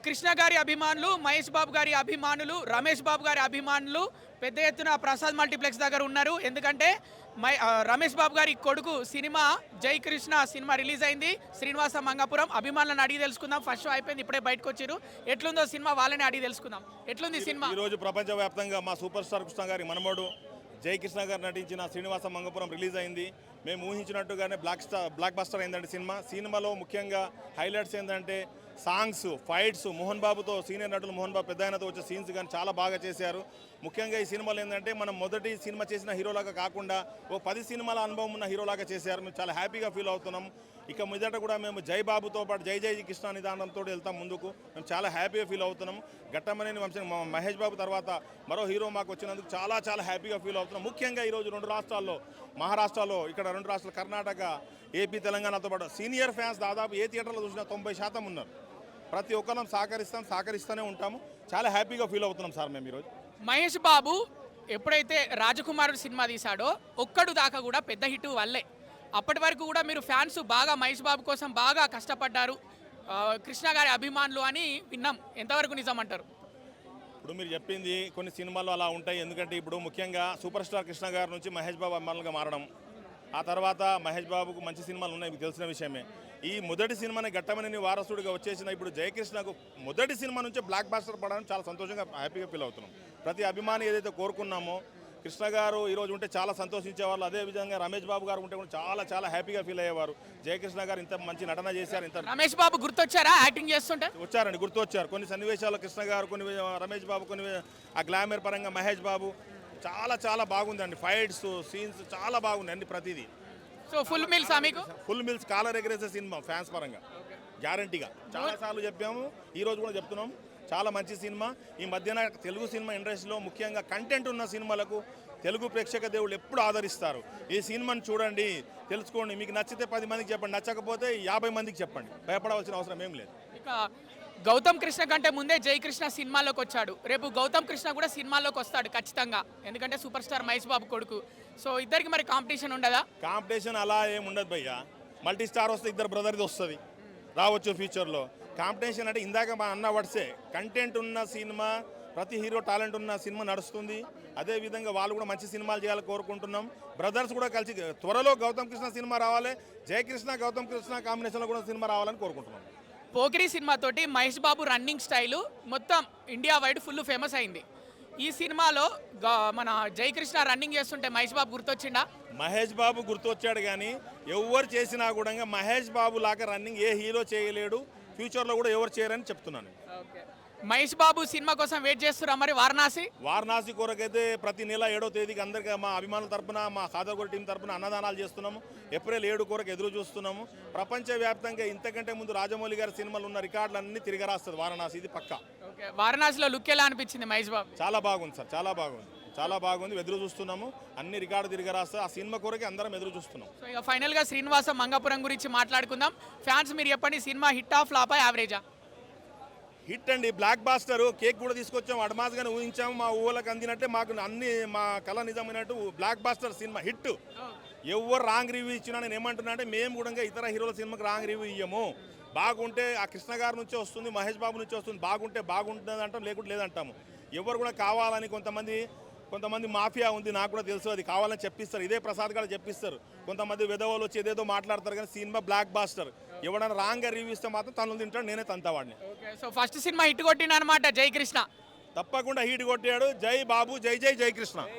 కృష్ణ గారి అభిమానులు, మహేష్ బాబు గారి అభిమానులు, రమేష్ బాబు గారి అభిమానులు పెద్ద ఎత్తున ప్రసాద్ మల్టీప్లెక్స్ దగ్గర ఉన్నారు. ఎందుకంటే రమేష్ బాబు గారి కొడుకు సినిమా జై కృష్ణ సినిమా రిలీజ్ అయింది. శ్రీనివాస మంగాపురం అభిమానులను అడిగి తెలుసుకుందాం. ఫస్ట్ షో అయిపోయింది, ఇప్పుడే బయటకు వచ్చారు. ఎట్లుందో సినిమా వాళ్ళని అడిగి తెలుసుకుందాం. ఎట్లుంది సినిమా? ఈ రోజు ప్రపంచవ్యాప్తంగా మా సూపర్ స్టార్ కృష్ణ గారి మనమోడు జై కృష్ణ గారు నటించిన శ్రీనివాస మంగపురం రిలీజ్ అయింది. మేము ఊహించినట్టుగానే బ్లాక్ బస్టర్ అయిందండి సినిమాలో ముఖ్యంగా హైలైట్స్ ఏంటంటే సాంగ్స్, ఫైట్స్, మోహన్ బాబుతో సీనియర్ నటులు మోహన్ బాబు పెద్ద ఆయనతో వచ్చే సీన్స్ కానీ చాలా బాగా చేశారు. ముఖ్యంగా ఈ సినిమాలో ఏంటంటే మనం మొదటి సినిమా చేసిన హీరోలాగా కాకుండా ఓ 10 సినిమాల అనుభవం ఉన్న హీరోలాగా చేశారు. మేము చాలా హ్యాపీగా ఫీల్ అవుతున్నాం. ఇక మొదట కూడా మేము జై బాబుతో పాటు జై జై కృష్ణ నిదానంతో వెళ్తాం ముందుకు. మేము చాలా హ్యాపీగా ఫీల్ అవుతున్నాం. ఘట్టమనేని వంశం మహేష్ బాబు తర్వాత మరో హీరో మాకు వచ్చినందుకు చాలా చాలా హ్యాపీగా ఫీల్ అవుతున్నాం. ముఖ్యంగా ఈరోజు 2 రాష్ట్రాల్లో, మహారాష్ట్రలో, ఇక్కడ 2 రాష్ట్రాలు కర్ణాటక, ఏపీ, తెలంగాణతో పాటు సీనియర్ ఫ్యాన్స్ దాదాపు ఏ థియేటర్లో చూసినా 90% ఉన్నారు. ప్రతి ఒక్కరం సహకరిస్తూనే ఉంటాము. చాలా హ్యాపీగా ఫీల్ అవుతున్నాం సార్ మేము ఈరోజు. మహేష్ బాబు ఎప్పుడైతే రాజకుమారుడు సినిమా తీశాడో ఒక్కడు దాకా కూడా పెద్ద హిట్ వల్లే. అప్పటి వరకు కూడా మీరు ఫ్యాన్స్ బాగా మహేష్ బాబు కోసం బాగా కష్టపడ్డారు, కృష్ణ గారి అభిమానులు అని విన్నాం. ఎంతవరకు నిజం అంటారు? ఇప్పుడు మీరు చెప్పింది కొన్ని సినిమాలు అలా ఉంటాయి. ఎందుకంటే ఇప్పుడు ముఖ్యంగా సూపర్ స్టార్ కృష్ణ గారి నుంచి మహేష్ బాబు అభిమానులుగా మారడం, ఆ తర్వాత మహేష్ బాబుకు మంచి సినిమాలు ఉన్నాయి, మీకు తెలిసిన విషయమే. ఈ మొదటి సినిమాని ఘట్టమనేని వారసుడిగా వచ్చేసిన ఇప్పుడు జయకృష్ణకు మొదటి సినిమా నుంచే బ్లాక్ బాస్టర్ పడడం చాలా సంతోషంగా హ్యాపీగా ఫీల్ అవుతున్నాం. ప్రతి అభిమాని ఏదైతే కోరుకున్నామో కృష్ణ గారు ఈరోజు ఉంటే చాలా సంతోషించేవాళ్ళు. అదేవిధంగా రమేష్ బాబు గారు ఉంటే కూడా చాలా చాలా హ్యాపీగా ఫీల్ అయ్యేవారు. జయకృష్ణ గారు ఇంత మంచి నటన చేశారు. ఇంత రమేష్ బాబు గుర్తొచ్చారా యాక్టింగ్ చేస్తుంటే? వచ్చారండి, గుర్తొచ్చారు. కొన్ని సన్నివేశాలు కృష్ణ గారు, కొన్ని రమేష్ బాబు, కొన్ని ఆ గ్లామర్ పరంగా మహేష్ బాబు చాలా చాలా బాగుందండి. ఫైట్స్, సీన్స్ చాలా బాగుంది అన్ని ప్రతిదీ. సో ఫుల్ మీల్స్ మీకు? ఫుల్ మీల్స్, కాలర్ ఎగరేసే సినిమా ఫ్యాన్స్ పరంగా గ్యారంటీగా. చాలాసార్లు చెప్పాము, ఈరోజు కూడా చెప్తున్నాం. చాలా మంచి సినిమా. ఈ మధ్యన తెలుగు సినిమా ఇండస్ట్రీలో ముఖ్యంగా కంటెంట్ ఉన్న సినిమాలకు తెలుగు ప్రేక్షక దేవుళ్ళు ఎప్పుడు ఆదరిస్తారు. ఈ సినిమాని చూడండి, తెలుసుకోండి. మీకు నచ్చితే 10 మందికి చెప్పండి, నచ్చకపోతే 50 మందికి చెప్పండి. భయపడవలసిన అవసరం ఏం లేదు. ఇక గౌతమ్ కృష్ణ కంటే ముందే జై కృష్ణ సినిమాలోకి వచ్చాడు. రేపు గౌతమ్ కృష్ణ కూడా సినిమాలోకి వస్తాడు ఖచ్చితంగా, ఎందుకంటే సూపర్ స్టార్ మహేష్ బాబు కొడుకు. సో ఇద్దరికి మరి కాంపిటీషన్ ఉండదా? కాంపిటీషన్ అలా ఏమి ఉండదు భయ్య. మల్టీ స్టార్ వస్తే ఇద్దరు బ్రదర్ది వస్తుంది, రావచ్చు ఫ్యూచర్లో. కాంపిటీషన్ అంటే ఇందాక మా అన్న వర్డ్సే, కంటెంట్ ఉన్న సినిమా, ప్రతి హీరో టాలెంట్ ఉన్న సినిమా నడుస్తుంది. అదేవిధంగా వాళ్ళు కూడా మంచి సినిమాలు చేయాలని కోరుకుంటున్నాం. బ్రదర్స్ కూడా కలిసి త్వరలో గౌతమ్ కృష్ణ సినిమా రావాలి, జయకృష్ణ గౌతమ్ కృష్ణ కాంబినేషన్లో కూడా సినిమా రావాలని కోరుకుంటున్నాం. పోకిరి సినిమాతోటి మహేష్ బాబు రన్నింగ్ స్టైలు మొత్తం ఇండియా వైడ్ ఫుల్ ఫేమస్ అయింది. ఈ సినిమాలో మన జయకృష్ణ రన్నింగ్ చేస్తుంటే మహేష్ బాబు గుర్తొచ్చిండా? మహేష్ బాబు గుర్తొచ్చాడు, కానీ ఎవరు చేసినా కూడా మహేష్ బాబు లాగా రన్నింగ్ ఏ హీరో చేయలేడు, ఫ్యూచర్లో కూడా ఎవరు చేయరని చెప్తున్నాను. మహేష్ బాబు సినిమా కోసం వెయిట్ చేస్తున్నా మరి వారణాసి కొరకైతే ప్రతి నెల 7వ తేదీకి అందరికీ మా అభిమానుల తరపున, మా సాదర్గూడ టీం తరపున అన్నదానాలు చేస్తున్నాము. ఏప్రిల్ 7 కొరకు ఎదురు చూస్తున్నాము. ప్రపంచవ్యాప్తంగా ఇంతకంటే ముందు రాజమౌళి గారి సినిమాలు ఉన్న రికార్డులన్నీ తిరగరాస్తుంది వారణాసి, ఇది పక్కా. వారణాసిలో లుక్ ఎలా అనిపించింది మహేష్ బాబు? చాలా బాగుంది సార్, చాలా బాగుంది. ఎదురు చూస్తున్నాము, అన్ని రికార్డు తిరగరాస్తుంది. ఆ సినిమా కొరకే అందరం ఎదురు చూస్తున్నాం. సో ఇక ఫైనల్గా శ్రీనివాస మంగాపురం గురించి మాట్లాడుకుందాం. ఫ్యాన్స్ మీరు చెప్పండి, సినిమా హిట్ ఆఫ్ ఫ్లాపా, యావరేజా? హిట్ అండి, బ్లాక్ బాస్టర్. కేక్ కూడా తీసుకొచ్చాము, అడ్వాన్స్గానే ఊహించాము. మా ఊళ్ళకి అందినట్టే మాకు అన్ని మా కళ నిజమైనట్టు బ్లాక్ బాస్టర్ సినిమా హిట్. ఎవరు రాంగ్ రివ్యూ ఇచ్చినా నేను ఏమంటున్నా అంటే, మేము కూడా ఇతర హీరోల సినిమాకి రాంగ్ రివ్యూ ఇయ్యము. బాగుంటే ఆ కృష్ణ గారి నుంచి వస్తుంది, మహేష్ బాబు నుంచి వస్తుంది. బాగుంటే బాగుంటుంది అంటాం, లేకుంటే లేదంటాము. ఎవరు కూడా కావాలని కొంతమంది మాఫియా ఉంది, నాకు కూడా తెలుసు, అది కావాలని చెప్పిస్తారు. ఇదే ప్రసాద్ గారు చెప్పిస్తారు. కొంతమంది విధవలు వచ్చి ఏదేదో మాట్లాడతారు, కానీ సినిమా బ్లాక్ బాస్టర్. ఎవడన్నా రాంగ్గా రివ్యూ ఇస్తే మాత్రం తనలు తింటాడు, నేనే తంతావాడిని. సో ఫస్ట్ సినిమా హిట్ కొట్టిన అనమాట జై కృష్ణ. తప్పకుండా హిట్ కొట్టాడు. జై బాబు, జై జై జై కృష్ణ.